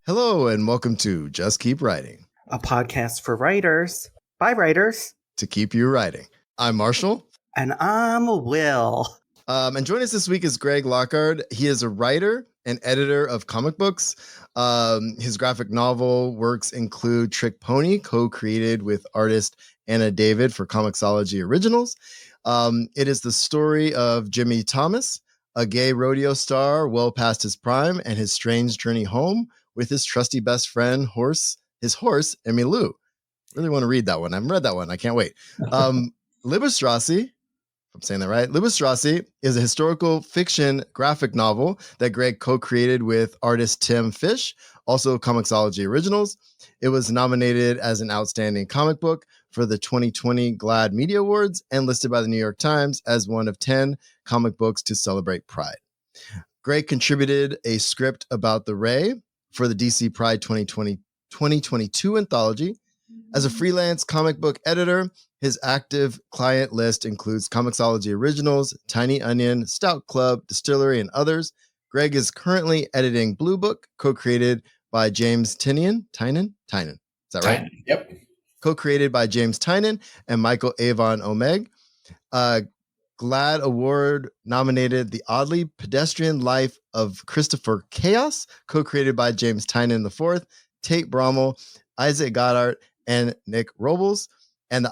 Hello and welcome to Just Keep Writing, a podcast for writers by writers to keep you writing. I'm Marshall. And I'm Will. And joining us this week is Greg Lockard. He is a writer and editor of comic books. His graphic novel works include Trick Pony, co-created with artist Anna David for Comixology Originals. It is the story of Jimmy Thomas, a gay rodeo star well past his prime, and his strange journey home with his trusty best friend, his horse, Emmylou. Really want to read that one. I haven't read that one. I can't wait. Liebestrasse, if I'm saying that right, Liebestrasse is a historical fiction graphic novel that Greg co-created with artist Tim Fish, also Comixology Originals. It was nominated as an outstanding comic book for the 2020 GLAAD Media Awards and listed by the New York Times as one of 10 comic books to celebrate Pride. Greg contributed a script about the Ray for the DC Pride 2022 anthology. As a freelance comic book editor, his active client list includes Comixology Originals, Tiny Onion, Stout Club, Distillery, and others. Greg is currently editing Blue Book, co-created by James Tynion. Is that right? Tynion, yep. Co-created by James Tynion and Michael Avon Omeg. GLAAD Award nominated The Oddly Pedestrian Life of Christopher Chaos, co-created by James Tynion IV, Tate Brommel, Isaac Goddard, and Nick Robles, and the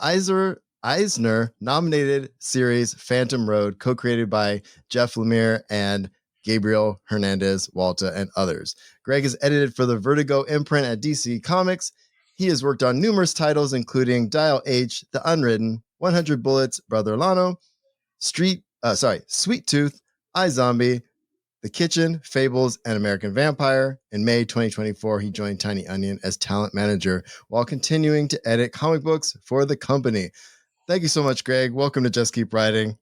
Eisner nominated series Phantom Road, co-created by Jeff Lemire and Gabriel Hernandez Walta and others. Greg is edited for the Vertigo imprint at DC Comics. He has worked on numerous titles, including Dial H, The Unwritten, 100 Bullets, Brother Lano, Sweet Tooth, iZombie, The Kitchen, Fables, and American Vampire. In May 2024, he joined Tiny Onion as talent manager while continuing to edit comic books for the company. Thank you so much, Greg. Welcome to Just Keep Writing.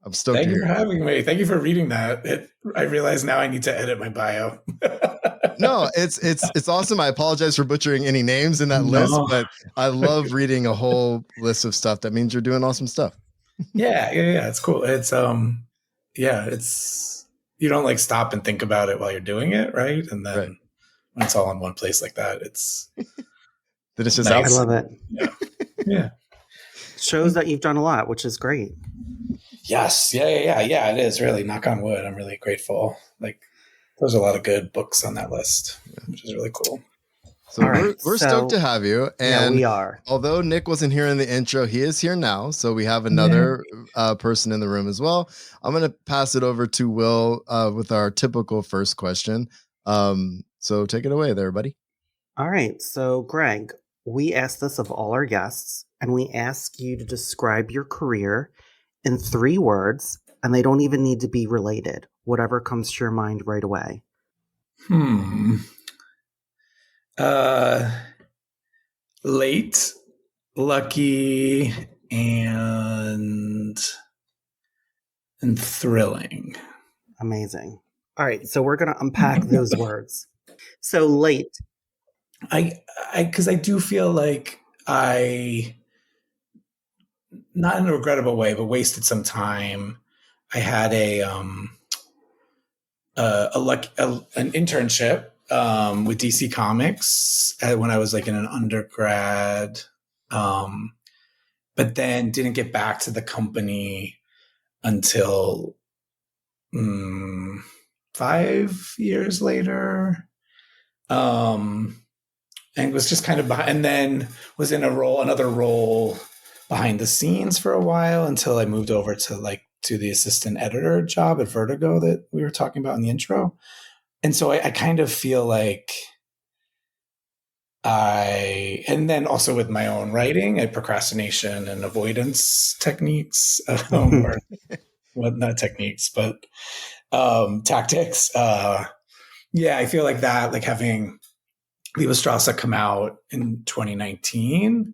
I'm stoked. Thank you for having me. Thank you for reading that. I realize now I need to edit my bio. No, it's awesome. I apologize for butchering any names in that list, but I love reading a whole list of stuff. That means you're doing awesome stuff. Yeah. It's cool. It's you don't like stop and think about it while you're doing it, right? And then when it's all in one place like that, it's then it's just nice. I love it. Yeah. Shows that you've done a lot, which is great. Yes. Yeah. It is really, knock on wood. I'm really grateful. Like, there's a lot of good books on that list, which is really cool. So we're stoked to have you. And we are. Although Nick wasn't here in the intro, he is here now. So we have another person in the room as well. I'm going to pass it over to Will with our typical first question. So take it away there, buddy. All right. So Greg, we ask this of all our guests, and we ask you to describe your career in 3 words, and they don't even need to be related. Whatever comes to your mind right away. Late, lucky, and thrilling. Amazing. All right, so we're going to unpack those words. So late. Because I do feel like I, not in a regrettable way, but wasted some time. I had an internship with DC Comics when I was like in an undergrad, but then didn't get back to the company until 5 years later, and was just kind of behind, and then was in another role behind the scenes for a while until I moved over to the assistant editor job at Vertigo that we were talking about in the intro. And so I kind of feel like and then also with my own writing, procrastination and avoidance techniques, or well, not techniques, but tactics. I feel like that, like having Liebestrasse come out in 2019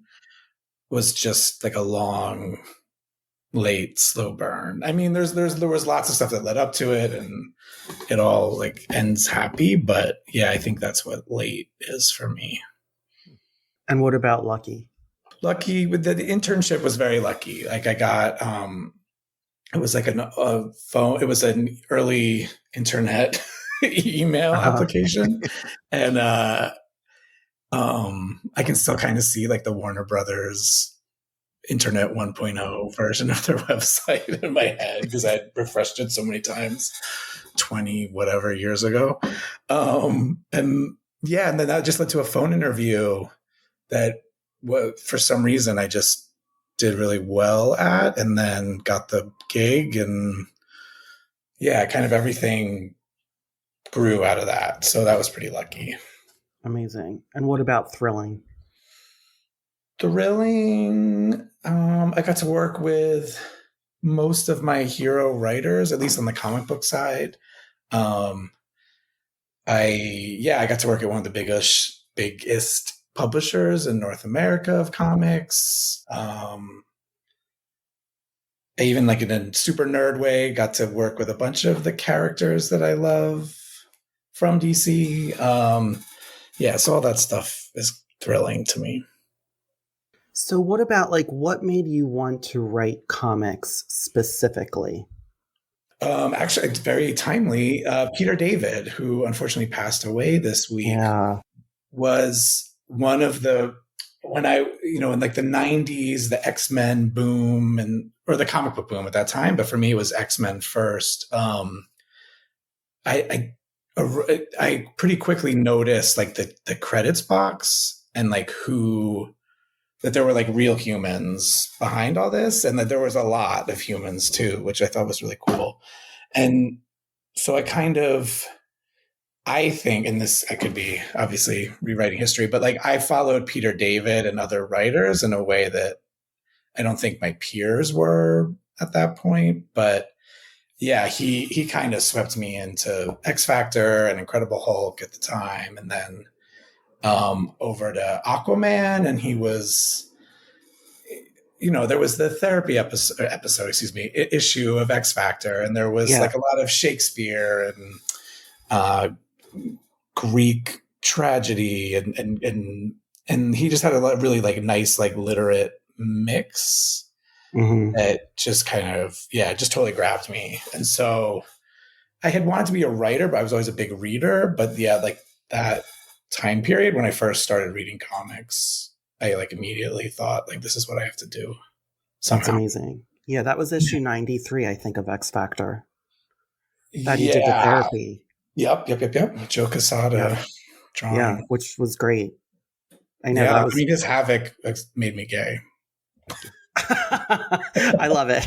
was just like a long, late, slow burn. I mean, there was lots of stuff that led up to it, and it all like ends happy. But yeah, I think that's what late is for me. And what about lucky? Lucky with the internship was very lucky. Like I got, it was like a phone. It was an early internet email application. And I can still kind of see like the Warner Brothers Internet 1.0 version of their website in my head because I had refreshed it so many times 20 whatever years ago. And then that just led to a phone interview that for some reason I just did really well at, and then got the gig, and kind of everything grew out of that. So that was pretty lucky. Amazing. And what about Thrilling? Thrilling. I got to work with most of my hero writers, at least on the comic book side. I got to work at one of the biggest publishers in North America of comics. I even, like in a super nerd way, got to work with a bunch of the characters that I love from DC. So all that stuff is thrilling to me. So what about, like, what made you want to write comics specifically? Actually, it's very timely. Peter David, who unfortunately passed away this week, was one of when I, in like the 90s, the X-Men boom or the comic book boom at that time. But for me, it was X-Men first. I pretty quickly noticed like the credits box and like that there were like real humans behind all this, and that there was a lot of humans too, which I thought was really cool. And so I think, and this, I could be obviously rewriting history, but like I followed Peter David and other writers in a way that I don't think my peers were at that point. But yeah, he kind of swept me into X Factor and Incredible Hulk at the time. And then over to Aquaman, and he was, there was the therapy issue of X Factor, and there was like a lot of Shakespeare and Greek tragedy, and he just had a really like nice like literate mix that just kind of just totally grabbed me. And so I had wanted to be a writer, but I was always a big reader. But like that time period when I first started reading comics, I like immediately thought like, this is what I have to do somehow. That's amazing. Yeah, that was issue 93, I think, of X Factor. That he did the therapy. Yep. Joe Quesada drawing. Yeah, which was great. I know. Yeah, his Havoc made me gay. I love it.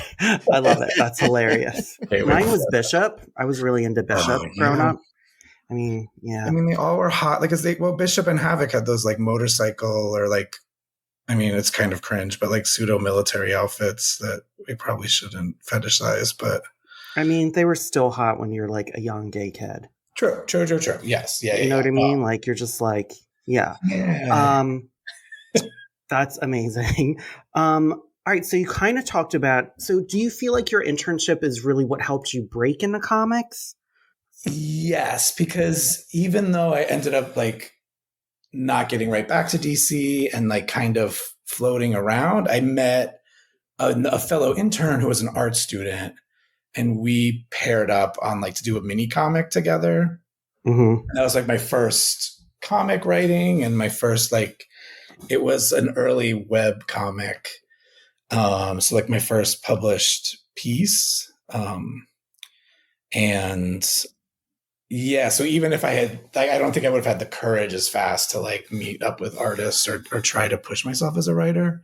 That's hilarious. Mine was Bishop. I was really into Bishop growing up. I mean, they all were hot. Like, Bishop and Havoc had those like motorcycle or like, it's kind of cringe, but like pseudo military outfits that we probably shouldn't fetishize. But they were still hot when you're like a young gay kid. True. Yes. Yeah. You know what I mean? Like, you're just like, that's amazing. All right. So you kind of talked about, so do you feel like your internship is really what helped you break into comics? Yes, because even though I ended up like not getting right back to DC and like kind of floating around, I met a fellow intern who was an art student, and we paired up on like to do a mini comic together. And that was like my first comic writing, and my first it was an early web comic. So like my first published piece. So even if I had, I don't think I would have had the courage as fast to like meet up with artists or try to push myself as a writer.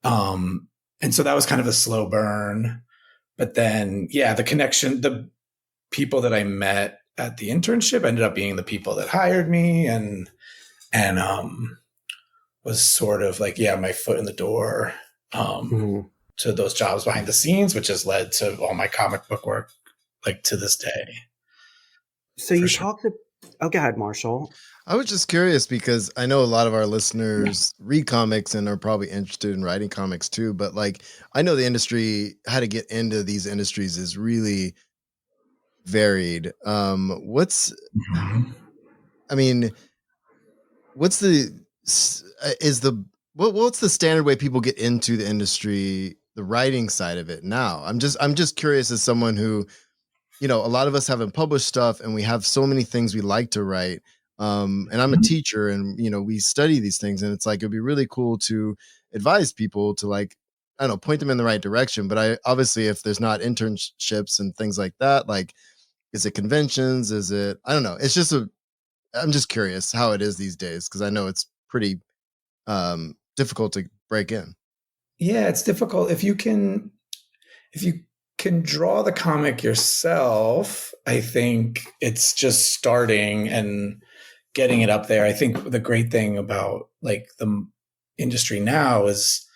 And so that was kind of a slow burn. But then, the connection, the people that I met at the internship ended up being the people that hired me, and was sort of like, my foot in the door to those jobs behind the scenes, which has led to all my comic book work, like to this day. So you talked to, go ahead, Marshall. I was just curious because I know a lot of our listeners read comics and are probably interested in writing comics too. But like, I know the industry, how to get into these industries is really varied. What's the standard way people get into the industry, the writing side of it now? I'm just curious as someone who a lot of us haven't published stuff, and we have so many things we like to write. And I'm a teacher, and we study these things, and it's like it'd be really cool to advise people to, like, I don't know, point them in the right direction. But I obviously, if there's not internships and things like that, like, is it conventions? Is it, I don't know. It's just I'm just curious how it is these days, because I know it's pretty difficult to break in. Yeah, it's difficult. If you can draw the comic yourself, I think it's just starting and getting it up there. I think the great thing about like the industry now is,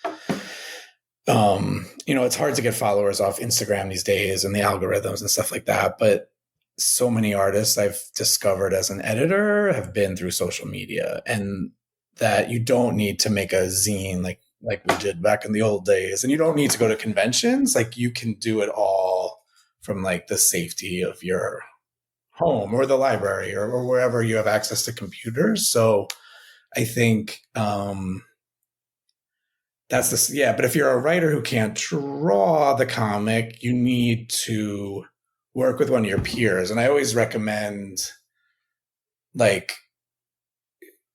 it's hard to get followers off Instagram these days and the algorithms and stuff like that. But so many artists I've discovered as an editor have been through social media, and that you don't need to make a zine like we did back in the old days. And you don't need to go to conventions. Like, you can do it all from like the safety of your home or the library or wherever you have access to computers. So I think that's this. Yeah. But if you're a writer who can't draw the comic, you need to work with one of your peers. And I always recommend, like,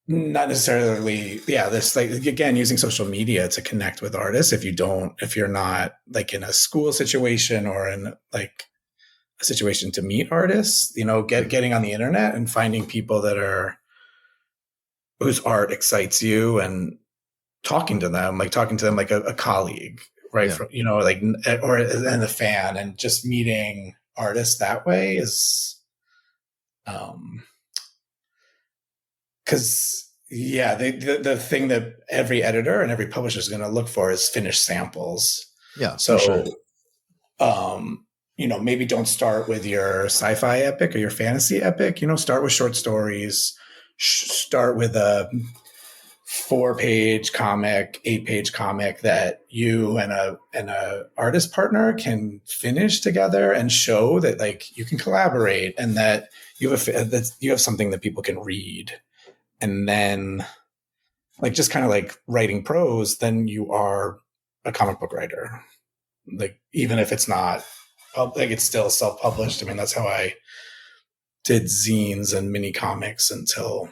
not necessarily, this, like, again, using social media to connect with artists. If you're not like in a school situation or in like a situation to meet artists, getting on the internet and finding people whose art excites you and talking to them like a colleague, right? Yeah. And a fan, and just meeting artists that way is, because the thing that every editor and every publisher is going to look for is finished samples. Yeah. So, sure. Maybe don't start with your sci-fi epic or your fantasy epic. Start with short stories. Start with a 4-page comic, 8-page comic that you and a artist partner can finish together and show that, like, you can collaborate and that you have something that people can read. And then, like, just kind of like writing prose, then you are a comic book writer. Like, even if it's not, like, it's still self-published. I mean, that's how I did zines and mini comics until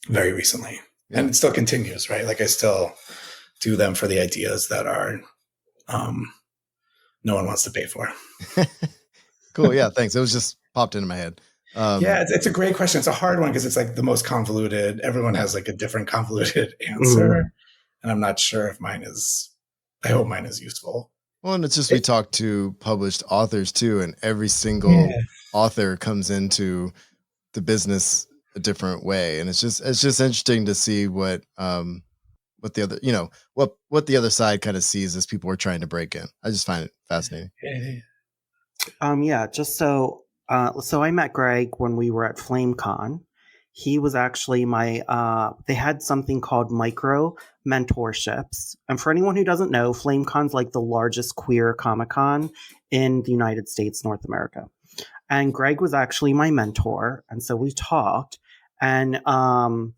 very recently. Yeah. And it still continues, right? Like, I still do them for the ideas that are no one wants to pay for. Cool. Yeah, thanks. It was just popped into my head. It's a great question. It's a hard one because it's like the most convoluted. Everyone has like a different convoluted answer. And I'm not sure if I hope mine is useful. Well, and it's just, we talk to published authors too, and every single author comes into the business a different way. And it's just interesting to see what the other, what the other side kind of sees as people are trying to break in. I just find it fascinating. So I met Greg when we were at FlameCon. He was actually they had something called micro mentorships. And for anyone who doesn't know, FlameCon's like the largest queer Comic-Con in the United States, North America. And Greg was actually my mentor. And so we talked, and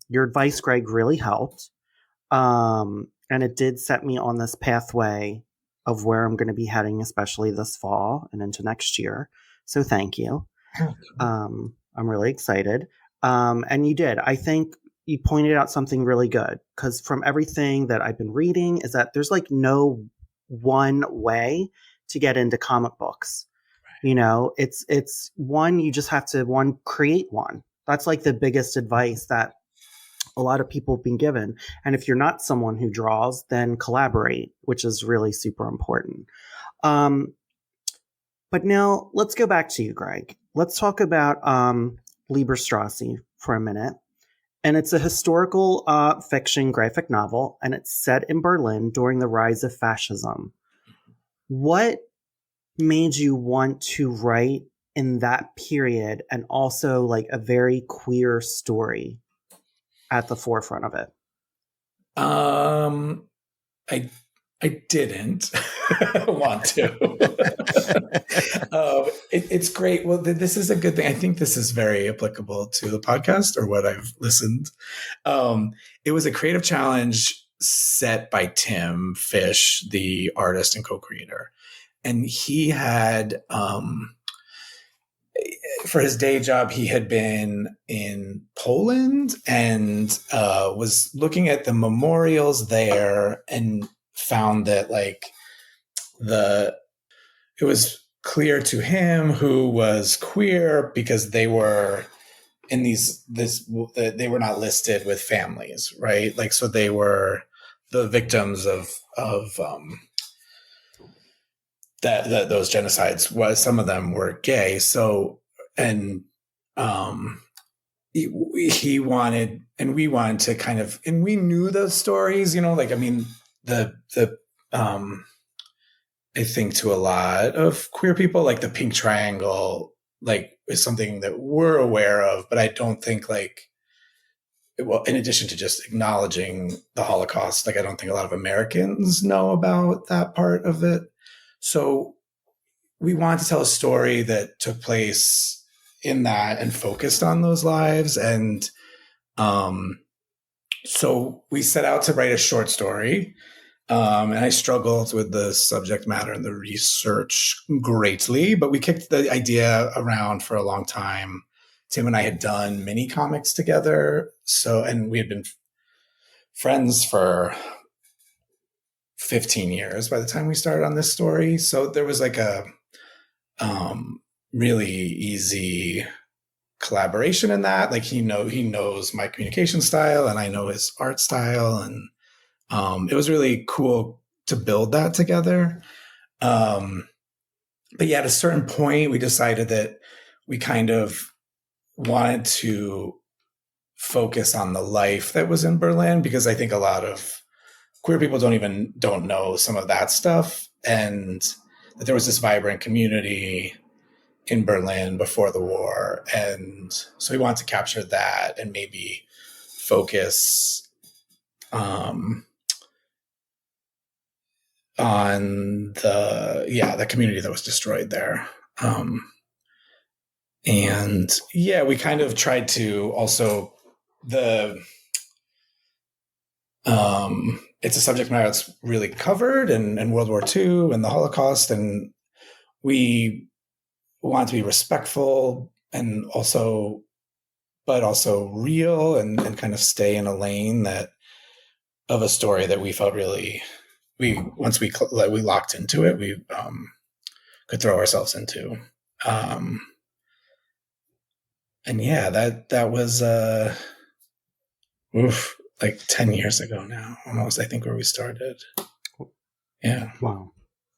your advice, Greg, really helped. And it did set me on this pathway of where I'm going to be heading, especially this fall and into next year. So thank you. I'm really excited. And you did. I think you pointed out something really good, because from everything that I've been reading is that there's like no one way to get into comic books. Right. It's one, you just have to create one. That's like the biggest advice that a lot of people have been given. And if you're not someone who draws, then collaborate, which is really super important. But now let's go back to you, Greg. Let's talk about Liebestrasse for a minute. And it's a historical fiction graphic novel, and it's set in Berlin during the rise of fascism. What made you want to write in that period, and also like a very queer story at the forefront of it? I didn't want to. It's great. Well, this is a good thing. I think this is very applicable to the podcast, or what I've listened. It was a creative challenge set by Tim Fish, the artist and co-creator. And he had for his day job, he had been in Poland and was looking at the memorials there and found that like it was clear to him who was queer because they were in they were not listed with families, right? Like, so they were the victims of that those genocides. Was some of them were gay. So, and he wanted, and we wanted to kind of, and we knew those stories, like, I mean, I think to a lot of queer people, like the pink triangle, like, is something that we're aware of, but I don't think like, well, in addition to just acknowledging the Holocaust, like, I don't think a lot of Americans know about that part of it. So we wanted to tell a story that took place in that and focused on those lives. And so we set out to write a short story. And I struggled with the subject matter and the research greatly, but we kicked the idea around for a long time. Tim and I had done mini comics together. So, and we had been friends for 15 years by the time we started on this story. So there was like a really easy collaboration in that. Like he knows my communication style and I know his art style. And it was really cool to build that together. But yeah, at a certain point, we decided that we kind of wanted to focus on the life that was in Berlin, because I think a lot of queer people don't know some of that stuff, and that there was this vibrant community in Berlin before the war. And so we wanted to capture that and maybe focus on the community that was destroyed there. And yeah, we kind of tried to also it's a subject matter that's really covered in World War II and the Holocaust. And we want to be respectful and also real and kind of stay in a lane that of a story that we felt really, once we locked into it, we could throw ourselves into. And yeah, that was like 10 years ago now, almost, I think, where we started. Yeah. Wow.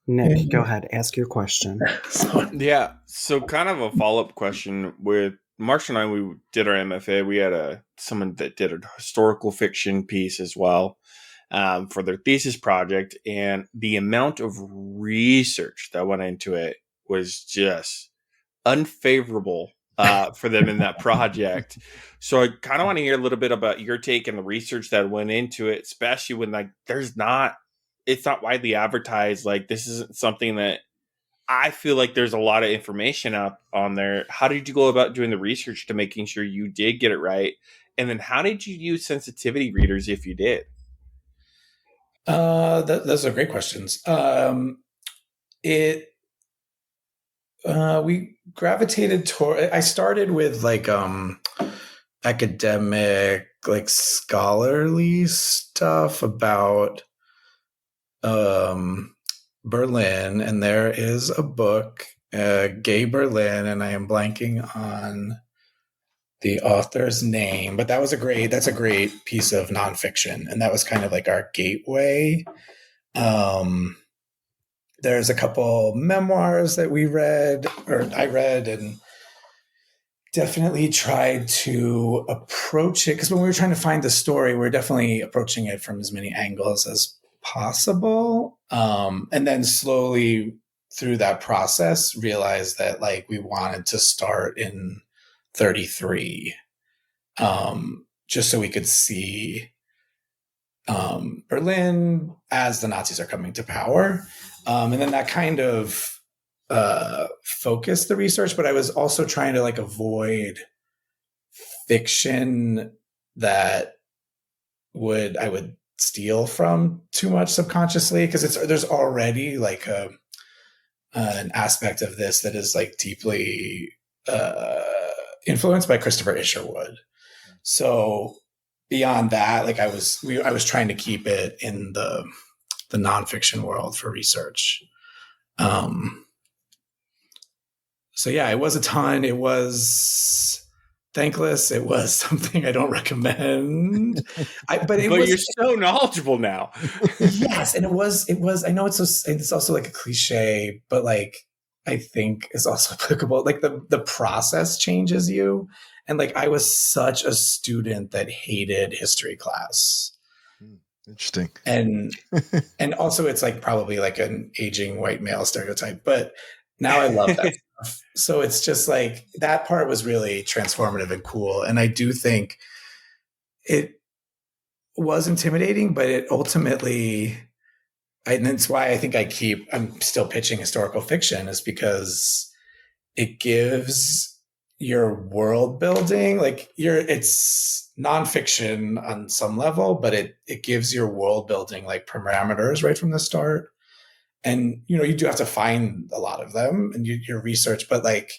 Nick, go ahead, ask your question. So kind of a follow-up question. With Marsha and I, we did our MFA. We had someone that did a historical fiction piece as well for their thesis project, and the amount of research that went into it was just unfavorable for them in that project. So I kind of want to hear a little bit about your take and the research that went into it, especially when like it's not widely advertised. Like, this isn't something that I feel like there's a lot of information out on there. How did you go about doing the research to making sure you did get it right? And then how did you use sensitivity readers if you did? Those are great questions. We gravitated toward, I started with like academic, like scholarly stuff about Berlin, and there is a book, Gay Berlin, and I am blanking on the author's name, but that's a great piece of nonfiction, and that was kind of like our gateway. There's a couple memoirs that I read, and definitely tried to approach it, because when we were trying to find the story, we were definitely approaching it from as many angles as possible. And then slowly through that process, realized that like we wanted to start in 1933, just so we could see Berlin as the Nazis are coming to power. And then that kind of focused the research, but I was also trying to like avoid fiction that I would steal from too much subconsciously, because there's already like an aspect of this that is like deeply influenced by Christopher Isherwood. So beyond that, like I was trying to keep it in the nonfiction world for research. So yeah, it was a ton. It was thankless. It was something I don't recommend. But you're so knowledgeable now. Yes, and it was. I know it's also like a cliche, but like I think is also applicable. Like the process changes you, and like I was such a student that hated history class. Interesting. And also it's like probably like an aging white male stereotype, but now I love that stuff. So it's just like that part was really transformative and cool. And I do think it was intimidating, but it ultimately, and that's why I think I'm still pitching historical fiction, is because it gives your world building, like it's nonfiction on some level, but it gives your world building like parameters right from the start. And, you know, you do have to find a lot of them and your research, but like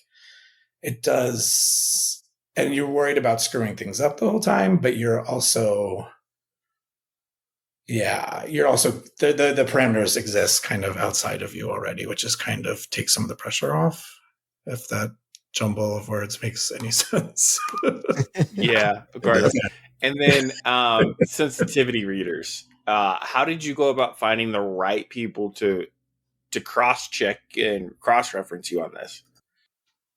it does, and you're worried about screwing things up the whole time, but you're also, the parameters exist kind of outside of you already, which is kind of takes some of the pressure off, if that jumble of words makes any sense. Yeah, of course. And then sensitivity readers. How did you go about finding the right people to cross-check and cross-reference you on this?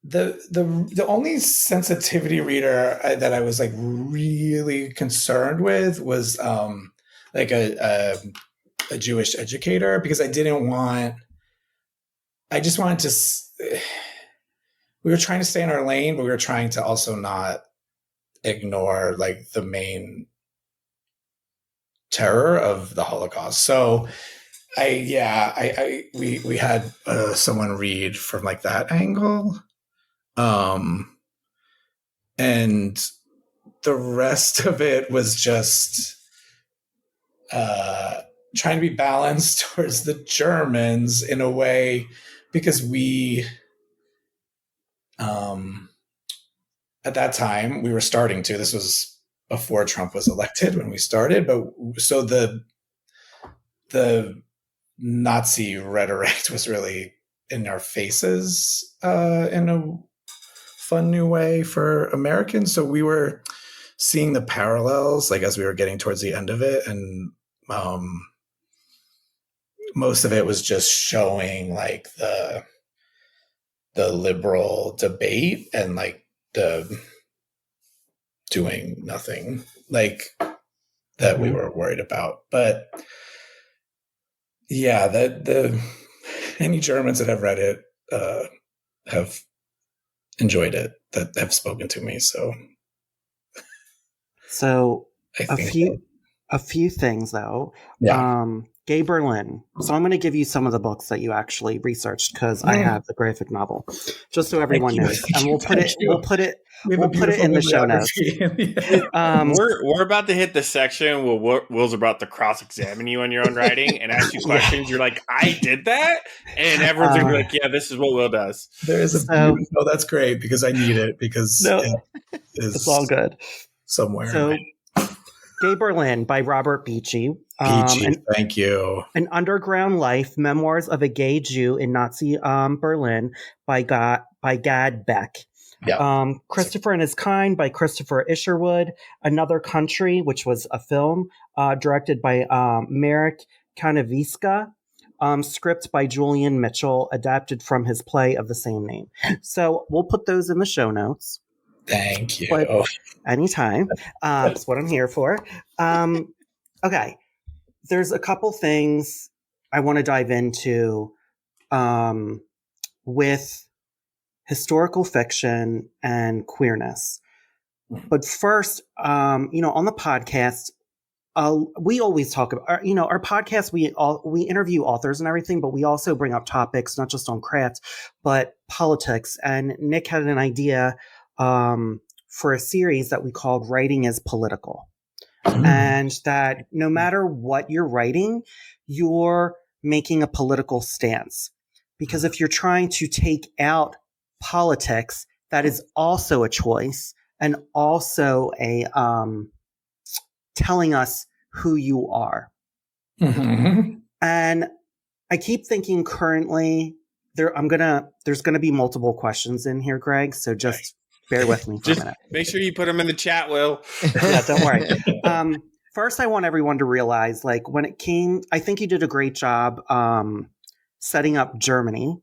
The only sensitivity reader that I was like really concerned with was like a Jewish educator, because I just wanted to. We were trying to stay in our lane, but we were trying to also not ignore like the main terror of the Holocaust. So we had someone read from like that angle. And the rest of it was just trying to be balanced towards the Germans in a way, because at that time we were starting to, this was before Trump was elected when we started, but so the Nazi rhetoric was really in our faces in a fun new way for Americans. So we were seeing the parallels like as we were getting towards the end of it, and most of it was just showing like the liberal debate and like the doing nothing like that we were worried about. But yeah, the any Germans that have read it have enjoyed it, that have spoken to me. So a few things though. Yeah. Gay Berlin. So I'm going to give you some of the books that you actually researred, because I have the graphic novel, just so everyone knows, and we'll put it in the show notes. We're about to hit the section where Will's about to cross-examine you on your own writing and ask you questions. You're like, I did that, and everyone's gonna be like, yeah, this is what Will does. There is that's great, because I need it, because it's all good somewhere. So, Gay Berlin by Robert Beachy. Thank you. An Underground Life, Memoirs of a Gay Jew in Nazi Berlin by Gad Beck. Yeah. Christopher and His Kind by Christopher Isherwood. Another Country, which was a film directed by Marek Kanaviska. Script by Julian Mitchell, adapted from his play of the same name. So we'll put those in the show notes. Thank you. But anytime. That's what I'm here for. Okay. There's a couple things I want to dive into with historical fiction and queerness. But first, on the podcast, we always talk about, our podcast, we interview authors and everything, but we also bring up topics, not just on craft, but politics. And Nick had an idea for a series that we called Writing is Political. And that no matter what you're writing, you're making a political stance. Because if you're trying to take out politics, that is also a choice and also a telling us who you are. Mm-hmm. And I keep thinking currently there's gonna be multiple questions in here, Greg. So just bear with me for a minute. Make sure you put them in the chat, Will. Yeah, don't worry. First, I want everyone to realize, like, when it came, I think you did a great job setting up Germany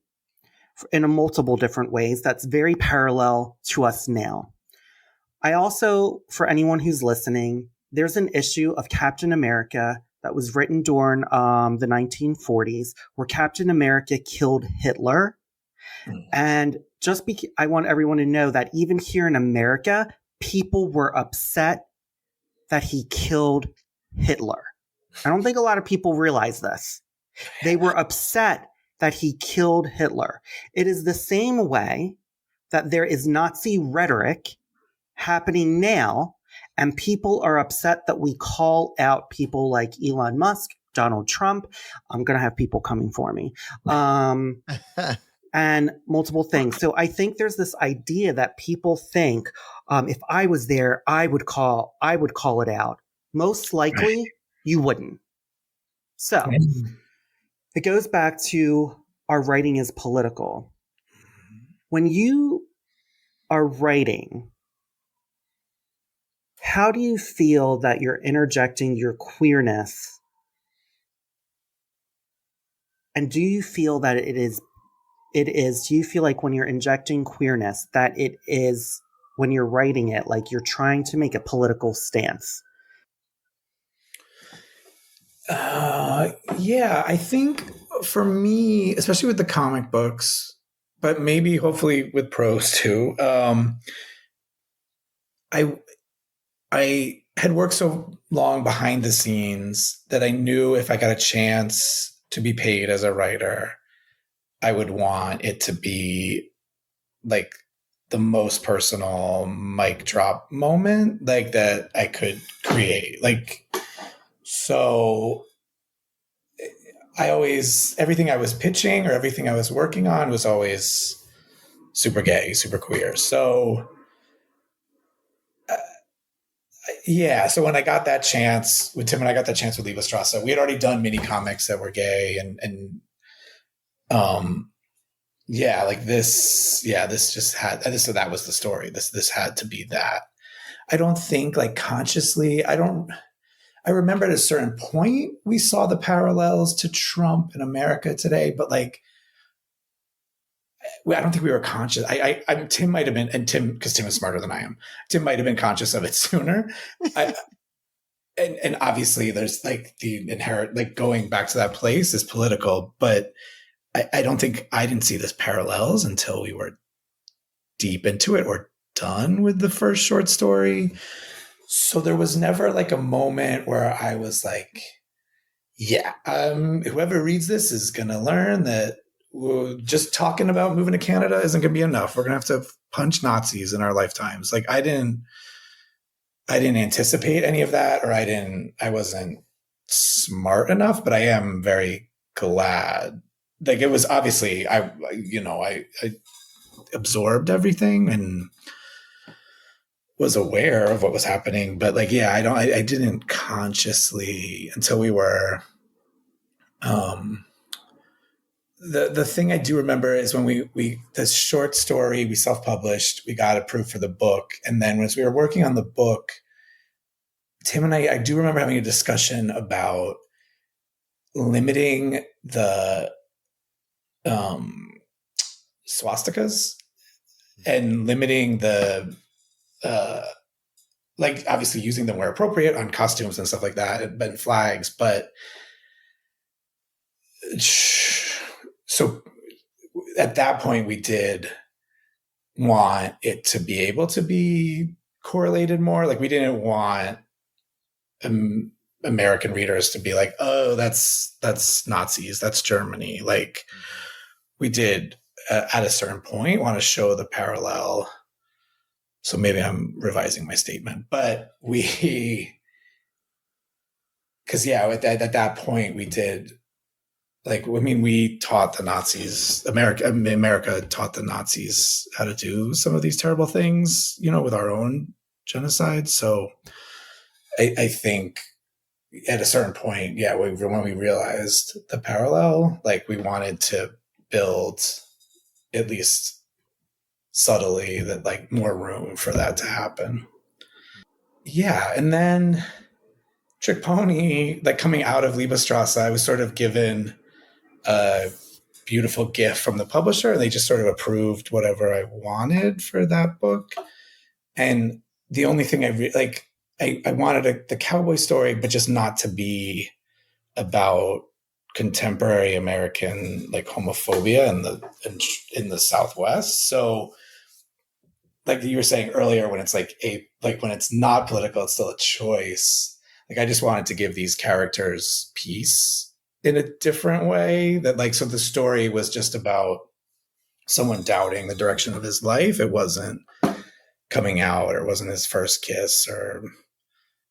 in a multiple different ways. That's very parallel to us now. I also, for anyone who's listening, there's an issue of Captain America that was written during the 1940s where Captain America killed Hitler. And I want everyone to know that even here in America, people were upset that he killed Hitler. I don't think a lot of people realize this. They were upset that he killed Hitler. It is the same way that there is Nazi rhetoric happening now, and people are upset that we call out people like Elon Musk, Donald Trump. I'm going to have people coming for me. And multiple things. So I think there's this idea that people think, if I was there, I would call it out. Most likely, you wouldn't. So it goes back to our writing is political. When you are writing, how do you feel that you're interjecting your queerness? And do you feel that do you feel like when you're injecting queerness, that it is, when you're writing it, like you're trying to make a political stance? Yeah, I think for me, especially with the comic books, but maybe hopefully with prose too, I had worked so long behind the scenes that I knew if I got a chance to be paid as a writer, I would want it to be like the most personal mic drop moment, like that I could create. Like, so everything I was pitching or everything I was working on was always super gay, super queer. So yeah. So when I got that chance with Tim and I got that chance with Liebestrasse, we had already done mini comics that were gay and like this just had this. So that was the story. This had to be that. I don't think like consciously, I remember at a certain point we saw the parallels to Trump in America today, but like, I don't think we were conscious. Tim might have been, and Tim, because Tim is smarter than I am, Tim might have been conscious of it sooner. And obviously there's like the inherent, like going back to that place is political, but I don't think I didn't see this parallels until we were deep into it or done with the first short story. So there was never like a moment where I was like, yeah, whoever reads this is going to learn that just talking about moving to Canada isn't going to be enough. We're going to have to punch Nazis in our lifetimes. Like I didn't anticipate any of that, or I wasn't smart enough, but I am very glad. Like it was obviously, I absorbed everything and was aware of what was happening, but like, yeah, I didn't consciously until we were, the thing I do remember is when we this short story, we self-published, we got approved for the book. And then once we were working on the book, Tim and I do remember having a discussion about limiting the swastikas and limiting the like obviously using them where appropriate on costumes and stuff like that and flags, but so at that point we did want it to be able to be correlated more. Like we didn't want American readers to be like, oh, that's Nazis, that's Germany. Like we did at a certain point want to show the parallel. So maybe I'm revising my statement, but because yeah, at that point we did like, I mean, we taught the Nazis, America taught the Nazis how to do some of these terrible things, you know, with our own genocide. So I think at a certain point, yeah, when we realized the parallel, like we wanted to build, at least subtly, that like more room for that to happen. Yeah. And then Trick Pony, like coming out of Liebestrasse, I was sort of given a beautiful gift from the publisher, and they just sort of approved whatever I wanted for that book. And the only thing I wanted the cowboy story, but just not to be about contemporary American like homophobia in the Southwest. So, like you were saying earlier, when it's when it's not political, it's still a choice. Like I just wanted to give these characters peace in a different way. That like, so the story was just about someone doubting the direction of his life. It wasn't coming out, or it wasn't his first kiss, or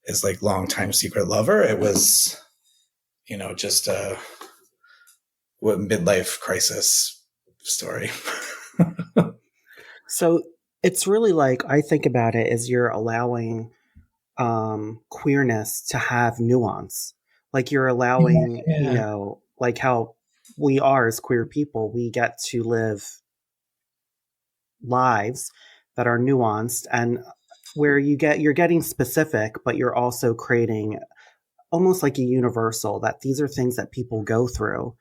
his like longtime secret lover. It was, you know, just a midlife crisis story. So it's really like, I think about it as you're allowing queerness to have nuance. Like you're allowing, you know, like how we are as queer people, we get to live lives that are nuanced, and where you're getting specific, but you're also creating almost like a universal, that these are things that people go through.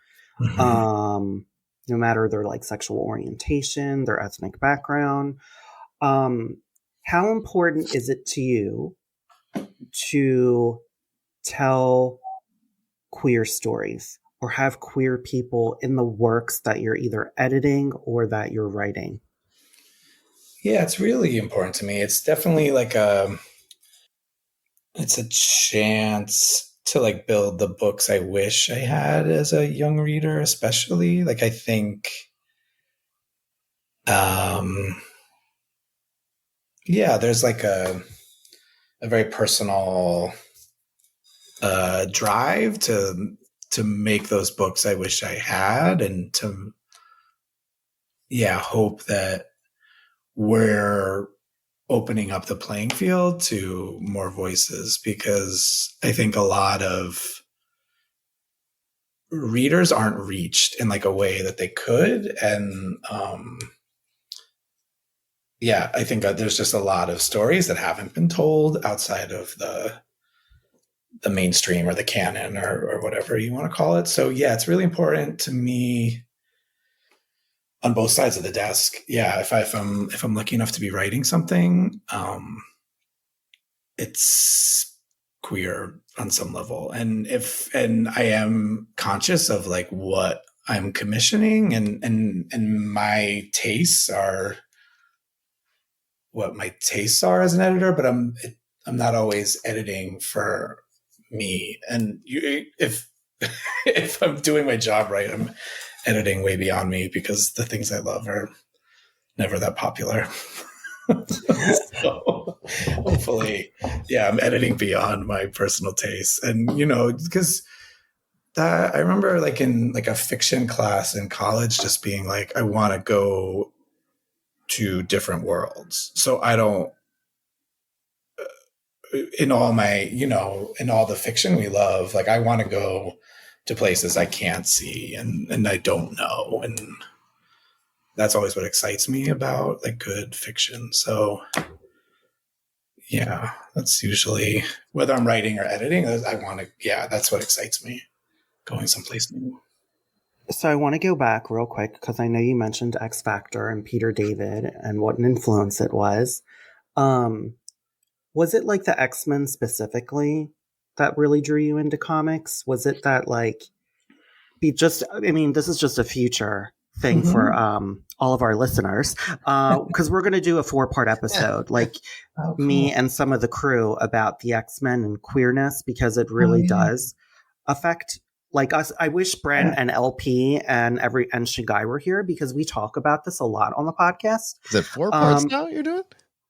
No matter their like sexual orientation, their ethnic background. How important is it to you to tell queer stories or have queer people in the works that you're either editing or that you're writing? Yeah, it's really important to me. It's definitely like it's a chance to like build the books I wish I had as a young reader, especially. Like I think yeah, there's like a very personal drive to make those books I wish I had, and to hope that we're opening up the playing field to more voices, because I think a lot of readers aren't reached in like a way that they could. And I think there's just a lot of stories that haven't been told outside of the mainstream or the canon or whatever you want to call it. So yeah, it's really important to me on both sides of the desk. Yeah, if I'm lucky enough to be writing something, it's queer on some level, and I am conscious of like what I'm commissioning, and my tastes are what my tastes are as an editor, but I'm not always editing for me. And if I'm doing my job right, I'm editing way beyond me, because the things I love are never that popular. So hopefully, I'm editing beyond my personal tastes. And, you know, because I remember like in like a fiction class in college, just being like, I want to go to different worlds. So I don't, in all my, you know, in all the fiction we love, like I want to go to places I can't see and I don't know. And that's always what excites me about like good fiction. So yeah, that's usually, whether I'm writing or editing, I want to, that's what excites me, going someplace new. So I want to go back real quick, because I know you mentioned X Factor and Peter David and what an influence it was. Was it like the X-Men specifically that really drew you into comics? Was it that like, this is just a future thing for all of our listeners, because we're going to do a 4-part episode, like cool. Me and some of the crew, about the X-Men and queerness, because it really does affect like us. I wish Brent and LP and Shingai were here, because we talk about this a lot on the podcast. Is it 4 parts now you're doing?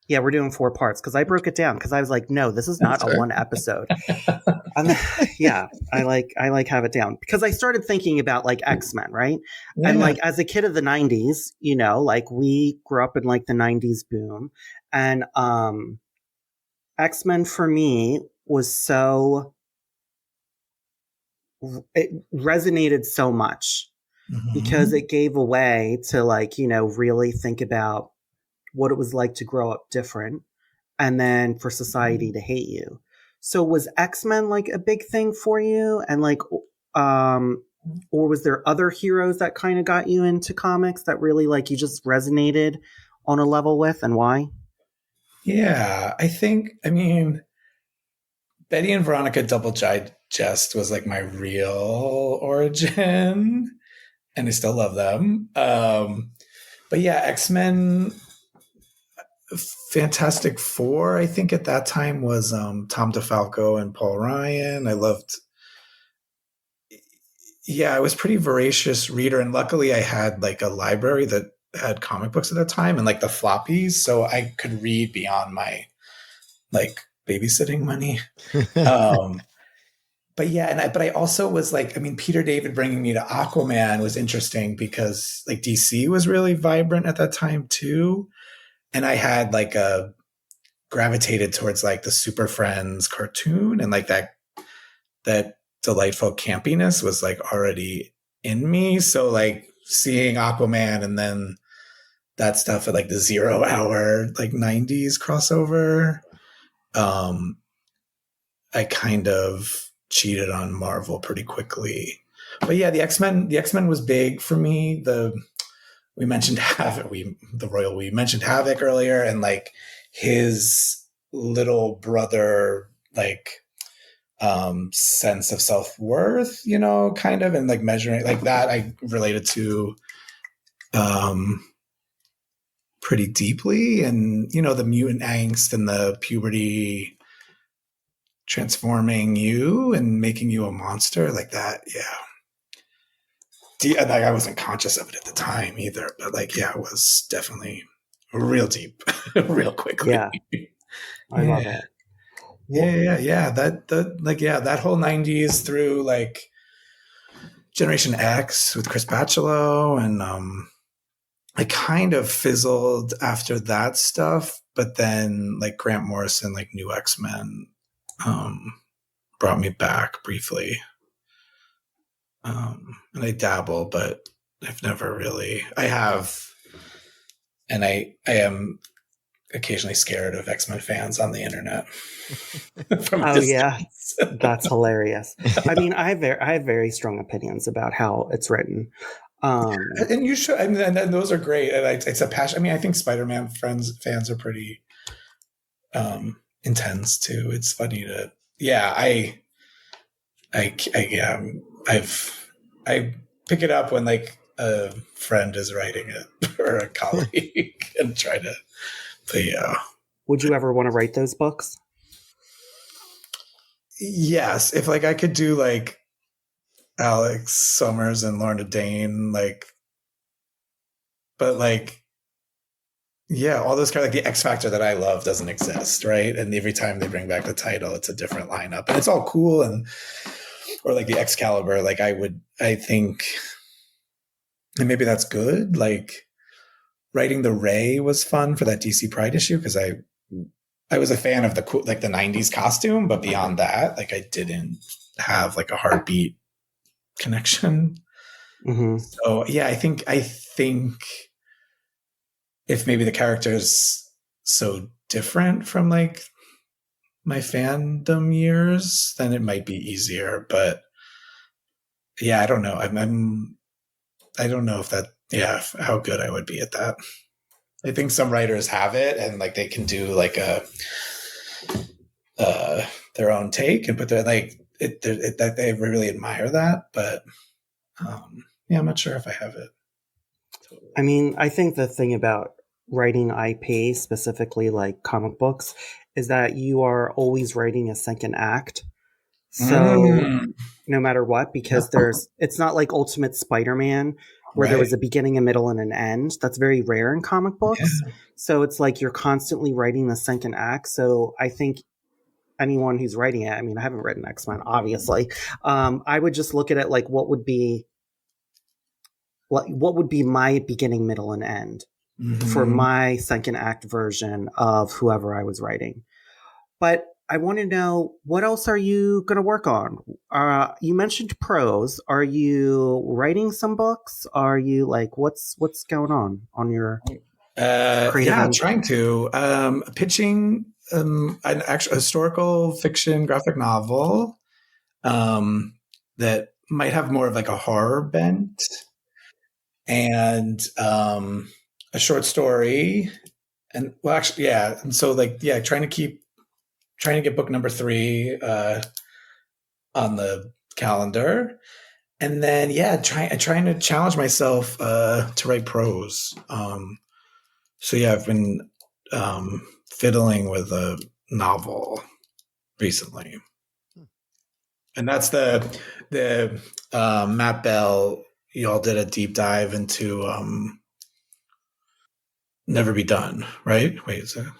Yeah, we're doing 4 parts because I broke it down because I was like, no, this is not a one episode. And yeah, I like have it down because I started thinking about like X-Men, right? Yeah. And like as a kid of the 90s, you know, like we grew up in like the 90s boom, and X-Men for me was so, it resonated so much because it gave a way to like, you know, really think about what it was like to grow up different and then for society to hate you. So was X-Men like a big thing for you? And like, or was there other heroes that kind of got you into comics that really like you just resonated on a level with, and why? Yeah, I mean, Betty and Veronica Double Digest was like my real origin, and I still love them. But yeah, X-Men, Fantastic Four, I think at that time was Tom DeFalco and Paul Ryan. I loved. Yeah, I was pretty voracious reader, and luckily I had like a library that had comic books at that time and like the floppies, so I could read beyond my like babysitting money. But yeah, but I also was like, I mean, Peter David bringing me to Aquaman was interesting because like DC was really vibrant at that time too, and I had like a gravitated towards like the Super Friends cartoon, and like that delightful campiness was like already in me. So like seeing Aquaman and then that stuff at like the 0 Hour like 90s crossover, I kind of cheated on Marvel pretty quickly. But yeah, the X-Men was big for me. We mentioned Havoc, we mentioned Havoc earlier, and like his little brother like sense of self-worth, you know, kind of, and like measuring like that I related to pretty deeply. And you know, the mutant angst and the puberty transforming you and making you a monster like that. Yeah. Like I wasn't conscious of it at the time either, but like, yeah, it was definitely real deep, real quickly. Yeah. I love it. Yeah. That whole 90s through like Generation X with Chris Bachalo, and I kind of fizzled after that stuff, but then like Grant Morrison, like New X-Men, brought me back briefly. And I dabble, but I've never really. I have, and I am occasionally scared of X-Men fans on the internet. Oh yeah, that's hilarious. I mean, I have very strong opinions about how it's written. And you should, and those are great. And it's a passion. I mean, I think Spider-Man fans are pretty intense too. It's funny to, yeah. I pick it up when like a friend is writing it or a colleague and try to. But yeah. Would you ever want to write those books? Yes, if like I could do like Alex Summers and Lorna Dane, like, but like, yeah, all those kind of like the X Factor that I love doesn't exist, right? And every time they bring back the title, it's a different lineup, and it's all cool. And or like the Excalibur, like I think, and maybe that's good. Like writing the Ray was fun for that DC Pride issue because I was a fan of the cool, like the 90s costume, but beyond that, like I didn't have like a heartbeat connection. Mm-hmm. So yeah, I think if maybe the character's so different from like my fandom years, then it might be easier. But yeah, I don't know. I don't know if that, yeah, how good I would be at that. I think some writers have it and like they can do like their own take and put their like that they really admire that. But yeah, I'm not sure if I have it. I mean, I think the thing about writing IP, specifically like comic books, is that you are always writing a second act. So no matter what, because it's not like Ultimate Spider-Man where there was a beginning, a middle, and an end. That's very rare in comic books. Yeah. So it's like you're constantly writing the second act. So I think anyone who's writing it, I mean, I haven't written X-Men, obviously. I would just look at it like what would be my beginning, middle, and end for my second act version of whoever I was writing. But I want to know, what else are you going to work on? You mentioned prose. Are you writing some books? Are you like, what's going on your creative end? Trying to. Pitching an actual historical fiction graphic novel that might have more of like a horror bent, and a short story. And well, actually, yeah. And so like, yeah, trying to get book number 3 on the calendar. And then, yeah, trying to challenge myself to write prose. So yeah, I've been fiddling with a novel recently. And that's the Matt Bell, y'all did a deep dive into Never Be Done, right? Wait, is that?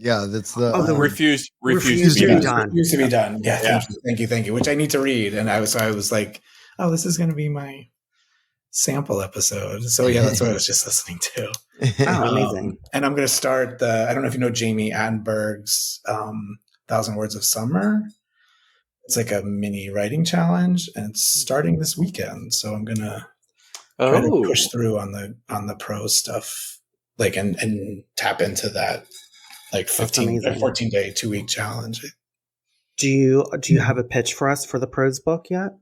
Yeah, that's the refused to be done. Refused to be done. Yeah, thank you. Which I need to read, and I was like, oh, this is going to be my sample episode. So yeah, that's what I was just listening to. Oh, amazing! And I'm going to start I don't know if you know Jamie Attenberg's 1,000 Words of Summer. It's like a mini writing challenge, and it's starting this weekend. So I'm going to try to push through on the prose stuff, like and tap into that. Like 14-day, 2-week challenge. Do you have a pitch for us for the prose book yet?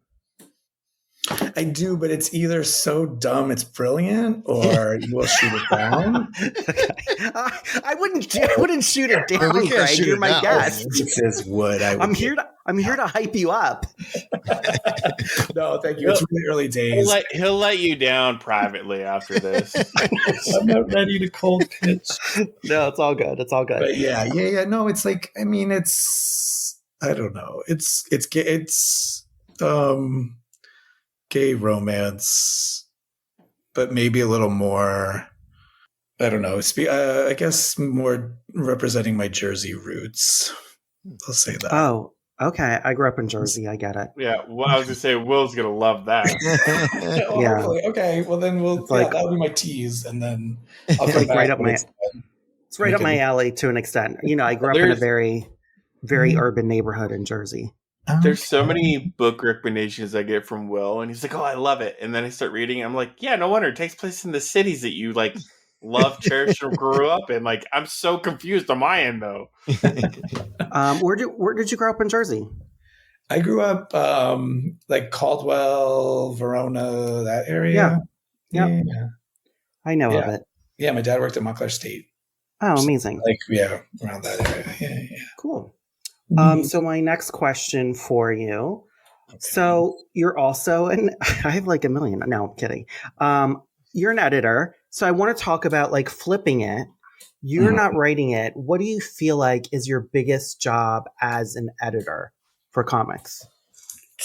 I do, but it's either so dumb it's brilliant, or you will shoot it down. I wouldn't shoot it down, Greg. You're my guest. It says would. I'm here to hype you up. No, thank you. It's really early days. He'll let you down privately after this. I'm not ready to cold pitch. No, it's all good. It's all good. But yeah. No, it's like, I mean, I don't know. It's gay romance, but maybe a little more, I don't know, I guess more representing my Jersey roots. I'll say that. Oh, okay. I grew up in Jersey. I get it. Yeah. Well, I was going to say, Will's going to love that. Yeah. Hopefully. Okay. Well, then that'll be my tease. And then I'll come back. It's right up my alley to an extent. You know, I grew up in a very, very urban neighborhood in Jersey. There's so many book recommendations I get from Will, and he's like, "Oh, I love it." And then I start reading. I'm like, "Yeah, no wonder it takes place in the cities that you like, love, cherish, or grew up in." Like, I'm so confused on my end, though. Where did you grow up in Jersey? I grew up like Caldwell, Verona, that area. Yeah. I know of it. Yeah, my dad worked at Montclair State. Oh, amazing! Around that area. Yeah. Cool. So my next question for you. Okay. So you're also I have like a million. No, I'm kidding. You're an editor. So I want to talk about like flipping it. You're not writing it. What do you feel like is your biggest job as an editor for comics?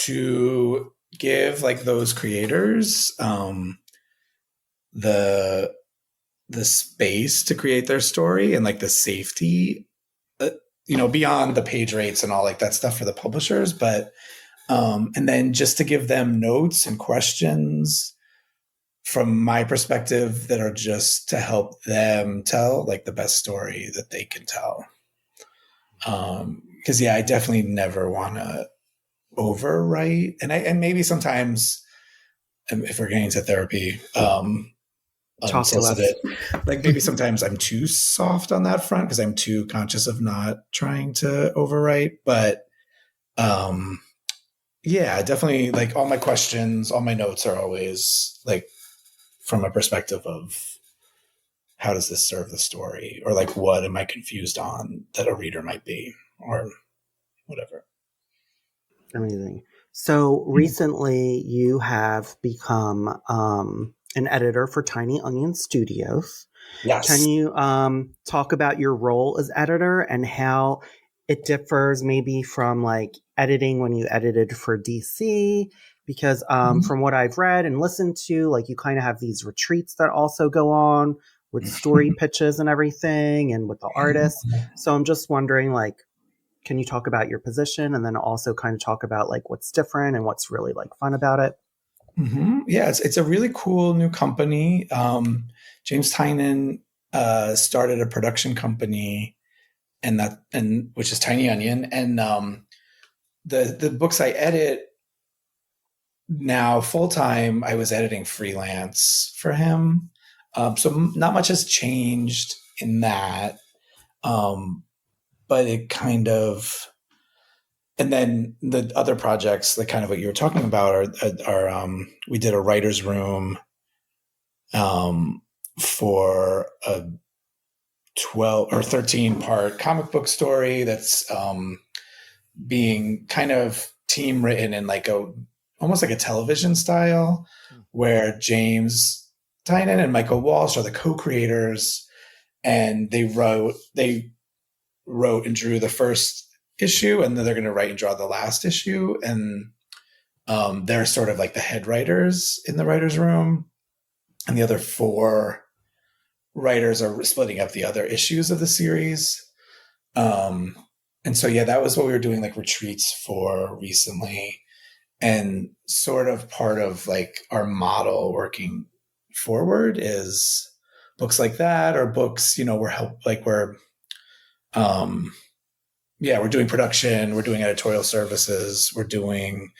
To give like those creators the space to create their story and like the safety, beyond the page rates and all like that stuff for the publishers, but and then just to give them notes and questions from my perspective that are just to help them tell like the best story that they can tell. Because I definitely never want to overwrite, and maybe sometimes, if we're getting into therapy, unsolicited, like maybe sometimes I'm too soft on that front because I'm too conscious of not trying to overwrite. But definitely like all my questions, all my notes are always like from a perspective of how does this serve the story, or like what am I confused on that a reader might be, or whatever. Amazing. So recently you have become an editor for Tiny Onion Studios. Yes. Can you talk about your role as editor and how it differs maybe from like editing when you edited for DC? because from what I've read and listened to, like you kind of have these retreats that also go on with story pitches and everything and with the artists. So I'm just wondering, like, can you talk about your position and then also kind of talk about like what's different and what's really like fun about it? Yeah, it's a really cool new company. James Tynan started a production company, and which is Tiny Onion, and the books I edit now full time. I was editing freelance for him, so not much has changed in that. But it kind of, and then the other projects, like kind of what you were talking about, are we did a writer's room for a 12 or 13 part comic book story that's being kind of team written in like almost like a television style, where James Tynan and Michael Walsh are the co-creators, and they wrote and drew the first issue, and then they're going to write and draw the last issue. And they're sort of like the head writers in the writer's room. And the other 4 writers are splitting up the other issues of the series. And so, yeah, that was what we were doing like retreats for recently. And sort of part of like our model working forward is books like that, or books, we're doing production, we're doing editorial services, we're doing,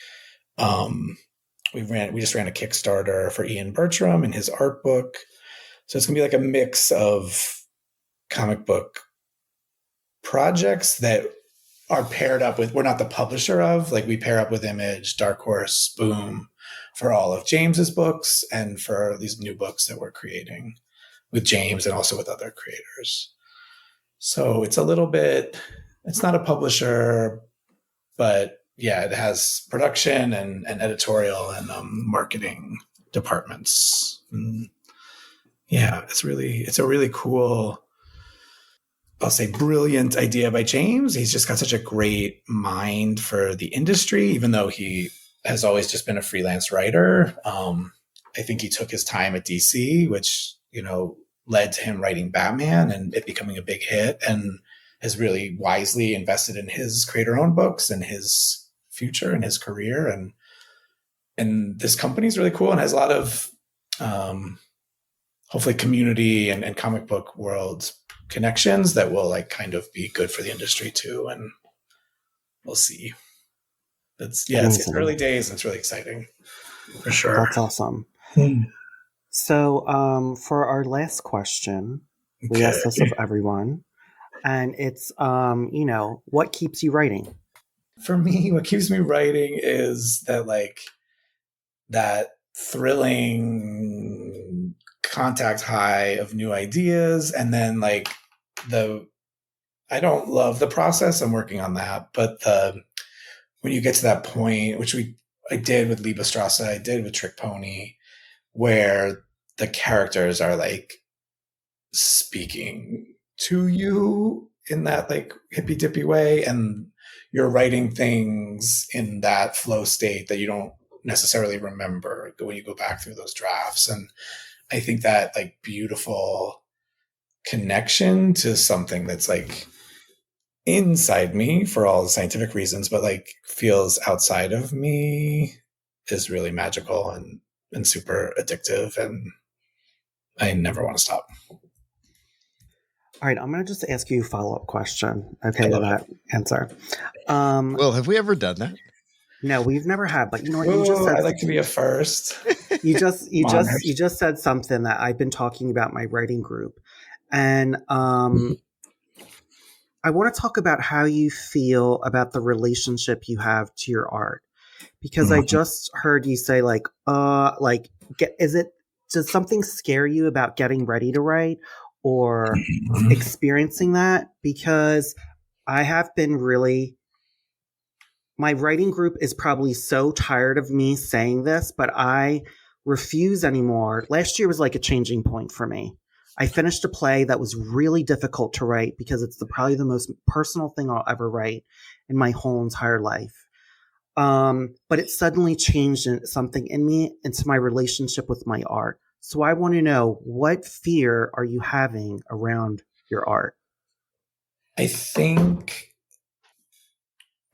we just ran a Kickstarter for Ian Bertram and his art book. So it's gonna be like a mix of comic book projects that are paired up with, we're not the publisher of, like we pair up with Image, Dark Horse, Boom for all of James's books, and for these new books that we're creating with James and also with other creators. So it's a little bit, it's not a publisher, but yeah, it has production and editorial and marketing departments. And yeah, it's a really cool, I'll say brilliant idea by James. He's just got such a great mind for the industry, even though he has always just been a freelance writer. I think he took his time at DC, which, led to him writing Batman and it becoming a big hit, and has really wisely invested in his creator-owned books and his future and his career. And this company is really cool and has a lot of hopefully community and comic book world connections that will like kind of be good for the industry too. And we'll see. It's early days and it's really exciting for sure. That's awesome. So for our last question, we ask this of everyone, and it's, what keeps you writing? For me, what keeps me writing is that thrilling contact high of new ideas. And then I don't love the process. I'm working on that. But when you get to that point, which I did with Liebestrasse, I did with Trick Pony, where the characters are like speaking to you in that like hippy dippy way, and you're writing things in that flow state that you don't necessarily remember when you go back through those drafts. And I think that like beautiful connection to something that's like inside me for all the scientific reasons, but like feels outside of me is really magical and super addictive, and I never want to stop. All right, I'm going to just ask you a follow-up question. Okay, to that answer. Well, have we ever done that? No, we've never had. But you know what? Whoa, you just said I like to be a first. You just said something that I've been talking about my writing group, and I want to talk about how you feel about the relationship you have to your art, because I just heard you say does something scare you about getting ready to write or experiencing that? Because I have been my writing group is probably so tired of me saying this, but I refuse anymore. Last year was like a changing point for me. I finished a play that was really difficult to write because it's probably the most personal thing I'll ever write in my whole entire life. But it suddenly changed something in me into my relationship with my art. So I want to know, what fear are you having around your art? I think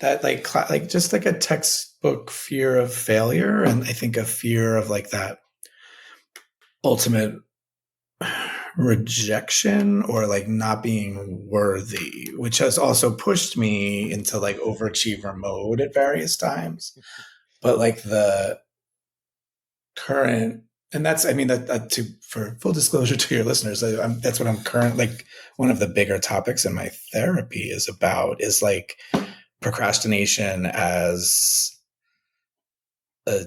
that like just like a textbook fear of failure, and I think a fear of like that ultimate rejection or like not being worthy, which has also pushed me into like overachiever mode at various times. But like the current, and that's, I mean, that for full disclosure to your listeners, that's what I'm like one of the bigger topics in my therapy is about, is like procrastination as a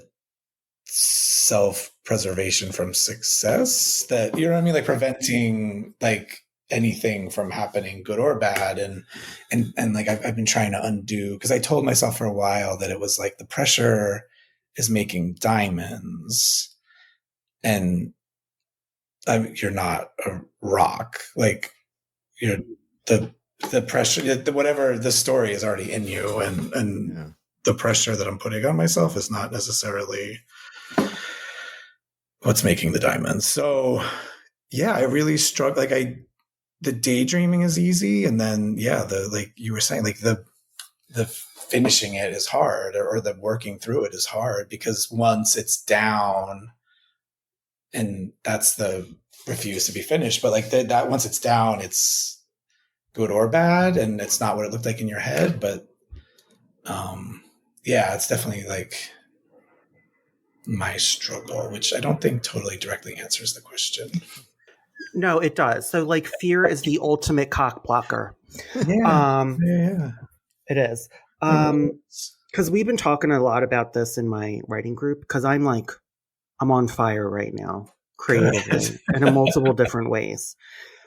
self-preservation from success, that, you know what I mean, like preventing like anything from happening, good or bad. And like I've been trying to undo, because I told myself for a while that it was like the pressure is making diamonds, and you're not a rock, like you're the pressure, whatever the story is already in you, and the pressure that I'm putting on myself is not necessarily what's making the diamonds. So yeah, I really struggle. Like the daydreaming is easy. And then, the, like you were saying, like the finishing it is hard, or the working through it is hard, because once it's down, and that's the refuse to be finished. But like that once it's down, it's good or bad. And it's not what it looked like in your head. But it's definitely like my struggle, which I don't think totally directly answers the question. No, it does. So like fear is the ultimate cock blocker. Yeah. It is. Because we've been talking a lot about this in my writing group, because I'm on fire right now, creatively, in multiple different ways.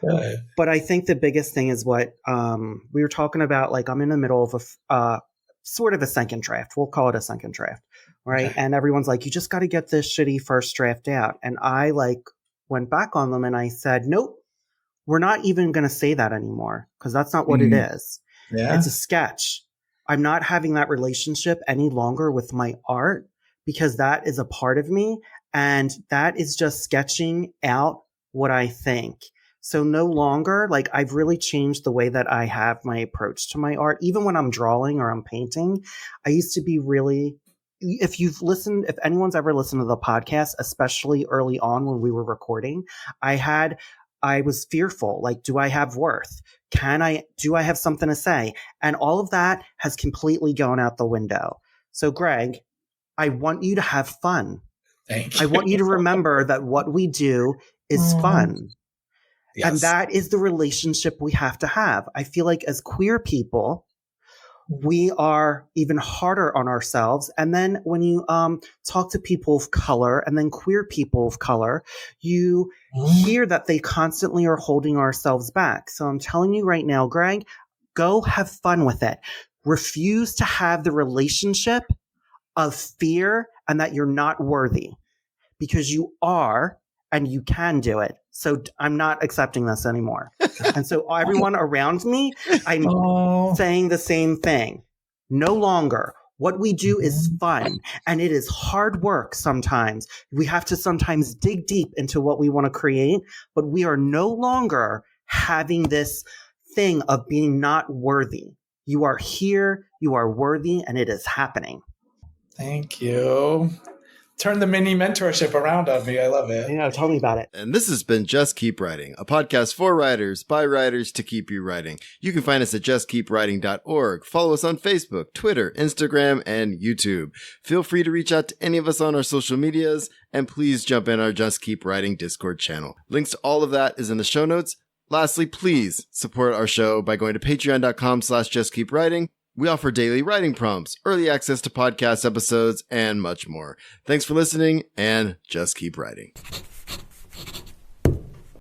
Good. But I think the biggest thing is what we were talking about. Like, I'm in the middle of a sort of a second draft. We'll call it a second draft, right? Okay. And everyone's like, you just got to get this shitty first draft out. And I went back on them and I said, nope, we're not even going to say that anymore, because that's not what it is. Yeah. It's a sketch. I'm not having that relationship any longer with my art, because that is a part of me, and that is just sketching out what I think. So no longer, like, I've really changed the way that I have my approach to my art. Even when I'm drawing or I'm painting, I used to be really, if anyone's ever listened to the podcast, especially early on when we were recording, I was fearful. Like, do I have worth? Do I have something to say? And all of that has completely gone out the window. So Greg, I want you to have fun. Thank you. I want you to remember that what we do is fun. Yes. And that is the relationship we have to have. I feel like as queer people, we are even harder on ourselves. And then when you talk to people of color, and then queer people of color, you hear that they constantly are holding ourselves back. So I'm telling you right now, Greg, go have fun with it. Refuse to have the relationship of fear and that you're not worthy, because you are, and you can do it. So I'm not accepting this anymore. And so everyone around me, I'm saying the same thing. No longer. What we do is fun, and it is hard work sometimes. We have to sometimes dig deep into what we want to create, but we are no longer having this thing of being not worthy. You are here, you are worthy, and it is happening. Thank you. Turn the mini mentorship around on me. I love it. Tell me about it. And this has been Just Keep Writing, a podcast for writers, by writers, to keep you writing. You can find us at justkeepwriting.org. Follow us on Facebook, Twitter, Instagram, and YouTube. Feel free to reach out to any of us on our social medias, and please jump in our Just Keep Writing Discord channel. Links to all of that is in the show notes. Lastly, please support our show by going to patreon.com/justkeepwriting. We offer daily writing prompts, early access to podcast episodes, and much more. Thanks for listening, and just keep writing.